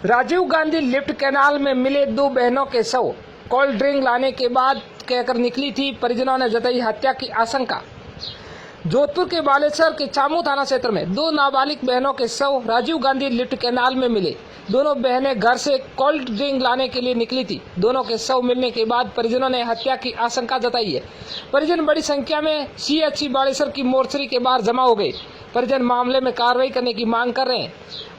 Rajiv Gandhi lift canal में मिले दो बहनों के शव। कोल्ड ड्रिंक लाने के बाद कहकर निकली थी, परिजनों ने जताई हत्या की आशंका। जोधपुर के बालेसर के चामू थाना क्षेत्र में दो नाबालिग बहनों के शव राजीव गांधी लिफ्ट कैनाल में मिले। दोनों बहनें घर से कोल्ड ड्रिंक लाने के लिए निकली थी। दोनों के शव मिलने के बाद परिजनों ने हत्या की आशंका जताई है। परिजन बड़ी संख्या में CHC बालेसर की मोर्चरी के बाहर जमा हो गए। परिजन मामले में कार्रवाई करने की मांग कर रहे हैं।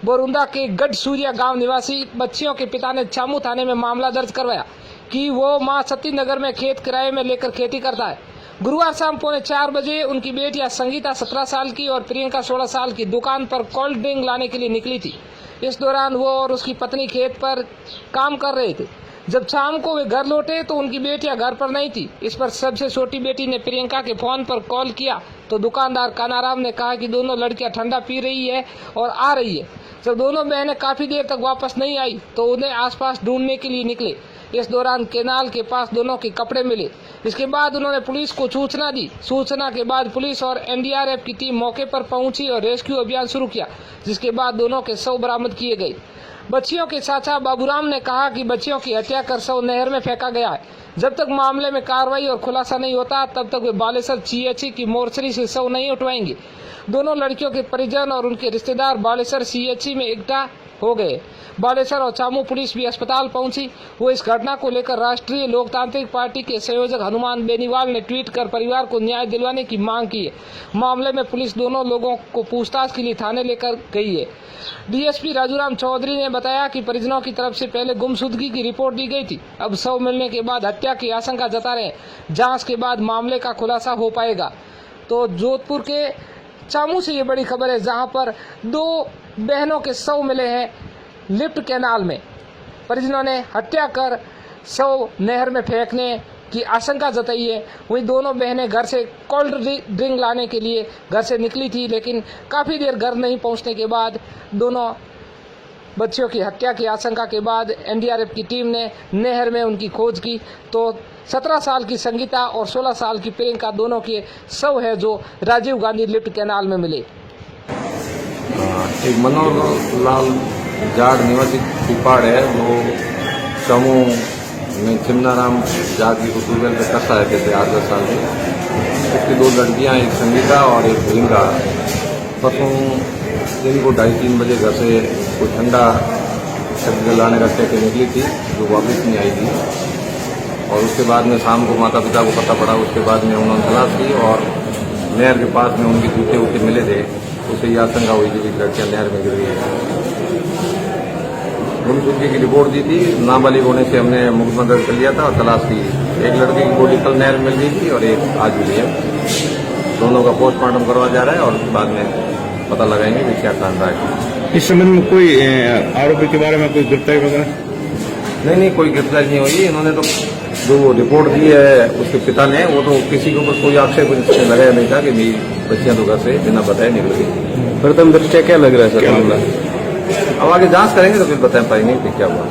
बोरुंदा के गढ़ सूर्या गांव निवासी बच्चियों के पिता ने चामू थाने में मामला दर्ज करवाया कि वो मां सती नगर में खेत किराए में लेकर खेती करता है। गुरुवार शाम 3:45 बजे उनकी बेटियां संगीता 17 साल की और प्रियंका 16 साल की दुकान पर कोल्ड ड्रिंक लाने के लिए निकली थी। इस दौरान वो और उसकी पत्नी खेत पर काम कर रहे थे। जब शाम को वे घर लौटे तो उनकी बेटियां घर पर नहीं थी। इस पर सबसे छोटी बेटी ने प्रियंका के फोन पर कॉल किया तो दुकानदार कानाराम ने कहा कि दोनों लड़कियां ठंडा पी रही है और आ रही है। जब दोनों बहनें काफी देर तक वापस नहीं आई तो उन्हें आसपास ढूंढने के लिए निकले। इस दौरान केनाल के पास दोनों के कपड़े मिले। इसके बाद उन्होंने पुलिस को सूचना दी। सूचना के बाद पुलिस और NDRF की टीम मौके पर पहुंची और रेस्क्यू अभियान शुरू किया, जिसके बाद दोनों के शव बरामद किए गए। बच्चियों के चाचा बाबूराम ने कहा कि बच्चियों की हत्या कर शव नहर में फेंका गया है। जब तक मामले में कार्रवाई और खुलासा नहीं होता तब तक वे बालेसर CHC की मोर्चरी से शव नहीं उठवाएंगे। दोनों लड़कियों के परिजन और उनके रिश्तेदार बालेसर CHC में इकट्ठा हो गए। बालेसर और चामू पुलिस भी अस्पताल पहुंची। वो इस घटना को लेकर राष्ट्रीय लोकतांत्रिक पार्टी के संयोजक हनुमान बेनीवाल ने ट्वीट कर परिवार को न्याय दिलवाने की मांग की है। मामले में पुलिस दोनों लोगों को पूछताछ के लिए थाने लेकर गई है। DSP राजूराम चौधरी ने बताया कि परिजनों की तरफ से पहले गुमशुदगी की रिपोर्ट दी गई थी। अब शव मिलने के बाद हत्या की आशंका जता रहे हैं। जांच के बाद मामले का खुलासा हो पाएगा। तो जोधपुर के चामू से ये बड़ी खबर है, जहां पर दो बहनों के शव मिले हैं लिफ्ट कैनाल में। परिजनों ने हत्या कर शव नहर में फेंकने की आशंका जताई है। वहीं दोनों बहनें घर से कोल्ड ड्रिंक लाने के लिए घर से निकली थी, लेकिन काफ़ी देर घर नहीं पहुंचने के बाद दोनों बच्चियों की हत्या की आशंका के बाद NDRF की टीम ने नहर में उनकी खोज की तो 17 साल की संगीता और 16 साल की प्रियंका दोनों के शव है जो राजीव गांधी लिफ्ट कैनाल में मिले। एक मनोहर लाल जाट निवासी पिपाड़ है, वो समूह में चिमनाराम जाट की ट्यूबवेल पे कसा रहते थे 8-10 साल के। उसकी दो लड़कियां, एक संगीता और एक प्रियंका, परसों दिन को 2:30-3 बजे घर से कोई ठंडा लाने का कहकर निकली थी, जो वापस नहीं आई थी। और उसके बाद में शाम को माता पिता को पता पड़ा। उसके बाद में उन्होंने तलाश की और नहर के पास में उनके जूते वूते मिले थे। उससे ये आशंका हुई थी कि लड़कियां नहर में गिर गई है। गुमशुदगी की रिपोर्ट दी थी। नाबालिग होने से हमने मुकदमा दर्ज कर लिया था और तलाश की। एक लड़की की बॉडी कल नहर मिल गई थी और एक आज मिली है। दोनों का पोस्टमार्टम करवा जा रहा है और बाद में पता लगाएंगे कि क्या कारण रहा है। इस संबंध में कोई आरोपी के बारे में कोई गिरफ्तारी वगैरह? नहीं, कोई गिरफ्तारी नहीं हुई। इन्होंने तो जो रिपोर्ट दी है उसके पिता ने, वो तो किसी के ऊपर कोई आक्षेप लगाया नहीं था कि मेरी बच्चियां तो घर से बिना बताए निकल गई। प्रथम दृष्टया क्या लग रहा है सर मामला? अब आगे जांच करेंगे तो फिर बता पाएंगे कि क्या हुआ।